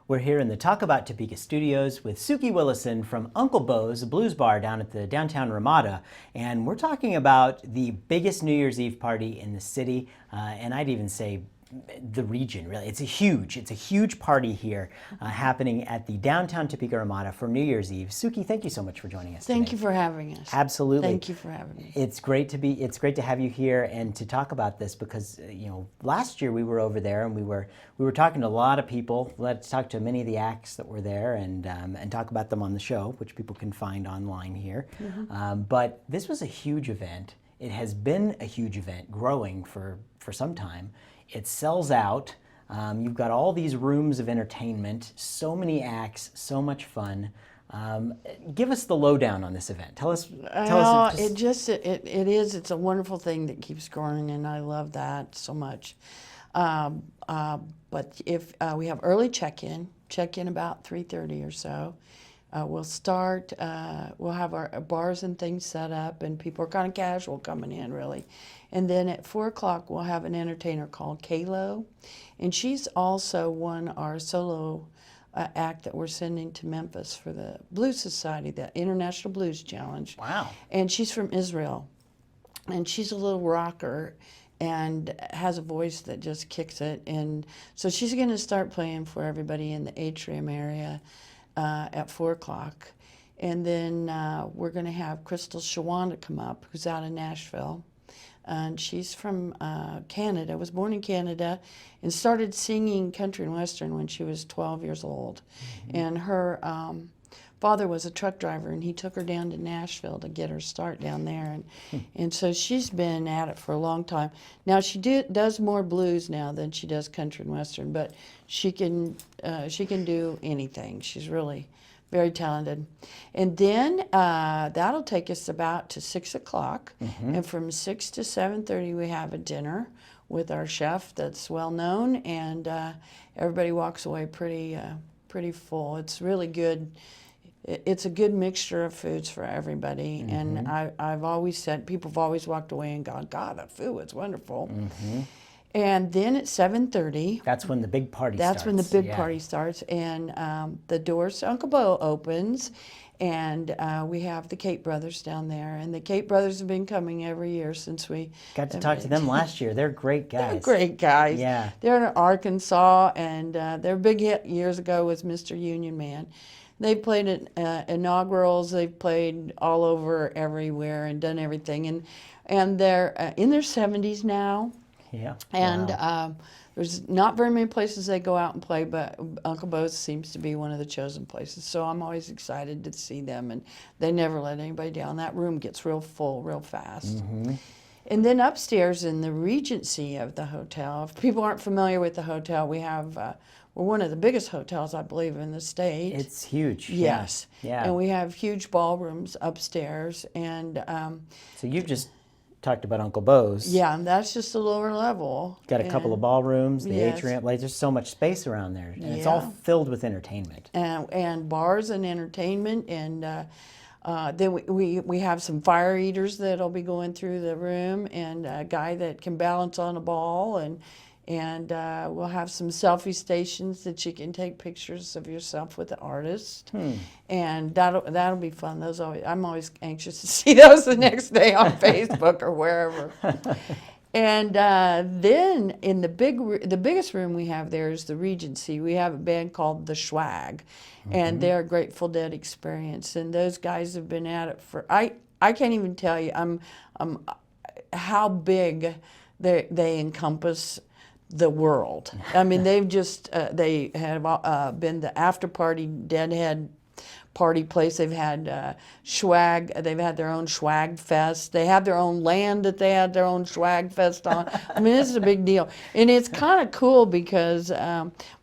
We're here in the Talk About Topeka studios with Suki Willison from Uncle Bo's, a blues bar down at the downtown Ramada. And we're talking about the biggest New Year's Eve party in the city, and I'd even say the region, really. It's a huge party here happening at the downtown Topeka Ramada for New Year's Eve. Suki, thank you so much for joining us Thank today. you for having us. Absolutely. Thank you for having me. It's great to have you here and to talk about this because last year we were over there and we were talking to a lot of people. Let's talk to many of the acts that were there and talk about them on the show, which people can find online here. But this was a huge event. It has been a huge event, growing for some time. It sells out. You've got all these rooms of entertainment, so many acts, so much fun. Give us the lowdown on this event. Tell us. It's a wonderful thing that keeps growing, and I love that so much. But if we have early check-in about 3:30 or so. We'll start, we'll have our bars and things set up, and people are kind of casual coming in, really. And then at 4 o'clock, we'll have an entertainer called Kalo, and she's also our solo act that we're sending to Memphis for the Blues Society, the International Blues Challenge. Wow. And she's from Israel, and she's a little rocker and has a voice that just kicks it. And so she's going to start playing for everybody in the atrium area at 4 o'clock. And then we're going to have Crystal Shawanda come up, who's out of Nashville. And she's from Canada, was born in Canada, and started singing country and western when she was 12 years old. And her father was a truck driver, and he took her down to Nashville to get her start down there. And so she's been at it for a long time. Now she does more blues now than she does country and western, but she can do anything. She's really very talented. And then that'll take us about to 6 o'clock. And from 6 to 7:30 we have a dinner with our chef that's well known, and everybody walks away pretty full. It's really good. It's a good mixture of foods for everybody. And I've always said, people have always walked away and gone, God, the food was wonderful. And then at 7:30, that's when the big party starts. That's when the big party starts, and the doors to Uncle Bo opens, and we have the Cape Brothers down there, and the Cape Brothers have been coming every year since we got to talk to them last year. They're great guys. They're great guys. Yeah. They're in Arkansas, and their big hit years ago was Mr. Union Man. They've played at inaugurals. They've played all over everywhere and done everything, and they're in their 70s now. Yeah. And wow. There's not very many places they go out and play, but Uncle Bo's seems to be one of the chosen places. So I'm always excited to see them, and they never let anybody down. That room gets real full real fast. And then upstairs in the Regency of the hotel, if people aren't familiar with the hotel, we have, we're one of the biggest hotels, I believe, in the state. It's huge. Yes. Yeah. And we have huge ballrooms upstairs. And so you've just talked about Uncle Bo's. yeah, and that's just the lower level. Got a couple of ballrooms, the Yes. atrium. Like, there's so much space around there, and it's all filled with entertainment. And bars and entertainment, and then we have some fire eaters that'll be going through the room, and a guy that can balance on a ball, and we'll have some selfie stations that you can take pictures of yourself with the artist, and that'll be fun. I'm always anxious to see those the next day on Facebook or wherever. And then in the biggest room we have there is the Regency. We have a band called the Swag, and they're a Grateful Dead experience. And those guys have been at it for I can't even tell you how big they encompass the world. I mean, they've just they have been the after party Deadhead party place. They've had swag. They've had their own swag fest. They have their own land that they had their own swag fest on. I mean, this is a big deal, and it's kind of cool because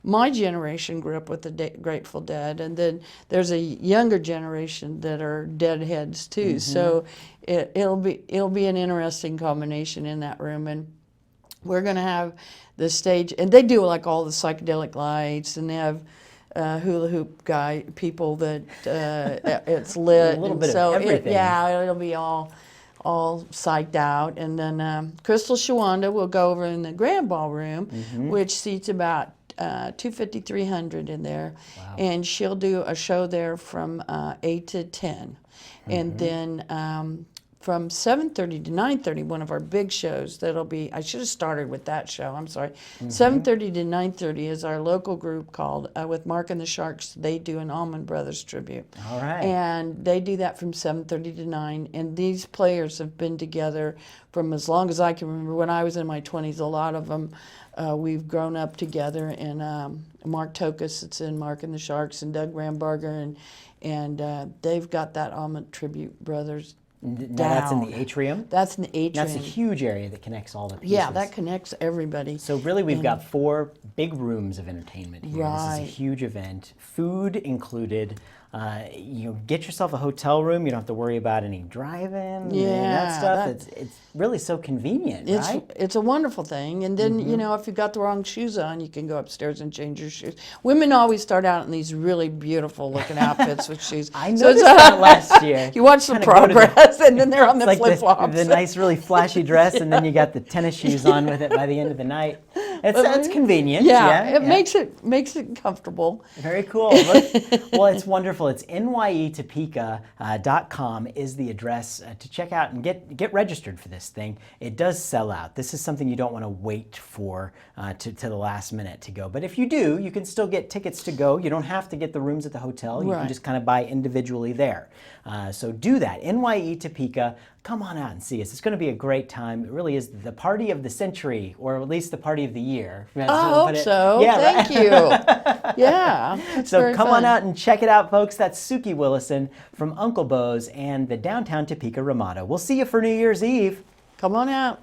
my generation grew up with the Grateful Dead, and then there's a younger generation that are Deadheads too. So it'll be an interesting combination in that room, and we're going to have the stage, and they do like all the psychedelic lights, and they have hula hoop people that it's lit. A little bit so of everything. It'll be all psyched out. And then Crystal Shawanda will go over in the grand ballroom, which seats about 250, 300 in there. Wow. And she'll do a show there from 8 to 10. And then from 7:30 to 9:30, one of our big shows that'll be, I should have started with that show, I'm sorry. 7:30 to 9:30 is our local group called, with Mark and the Sharks, they do an Allman Brothers tribute. All right. And they do that from 7:30 to 9. And these players have been together from as long as I can remember. When I was in my 20s, a lot of them, we've grown up together. And Mark Tokus, it's in Mark and the Sharks, and Doug Rambarger, and they've got that Allman Tribute Brothers Now down. that's in the atrium? That's in the atrium. That's a huge area that connects all the pieces. Yeah, that connects everybody. So really we've got 4 big rooms of entertainment here. This Right. is a huge event. Food included. Get yourself a hotel room. You don't have to worry about any drive-in and that Yeah, stuff. that- It's really so convenient, right? It's a wonderful thing. And then, if you've got the wrong shoes on, you can go upstairs and change your shoes. Women always start out in these really beautiful looking outfits with shoes. I noticed that last year. You watch the Kinda go to progress, and then they're on the It's like flip-flops. the nice, really flashy dress, and then you got the tennis shoes on with it by the end of the night. It's convenient. Yeah, it yeah. makes it comfortable. Very cool. Well, it's wonderful. It's nyetopeka.com is the address to check out and get registered for this thing. It does sell out. This is something you don't want to wait for to the last minute to go. But if you do, you can still get tickets to go. You don't have to get the rooms at the hotel. You Right. can just kind of buy individually there. So do that. NYE Topeka. Come on out and see us. It's going to be a great time. It really is the party of the century, or at least the party of the year. I hope so. Yeah, Thank right. you. Yeah. That's So very come fun. on out and check it out, folks. That's Suki Willison from Uncle Bo's and the downtown Topeka Ramada. We'll see you for New Year's Eve. Come on out.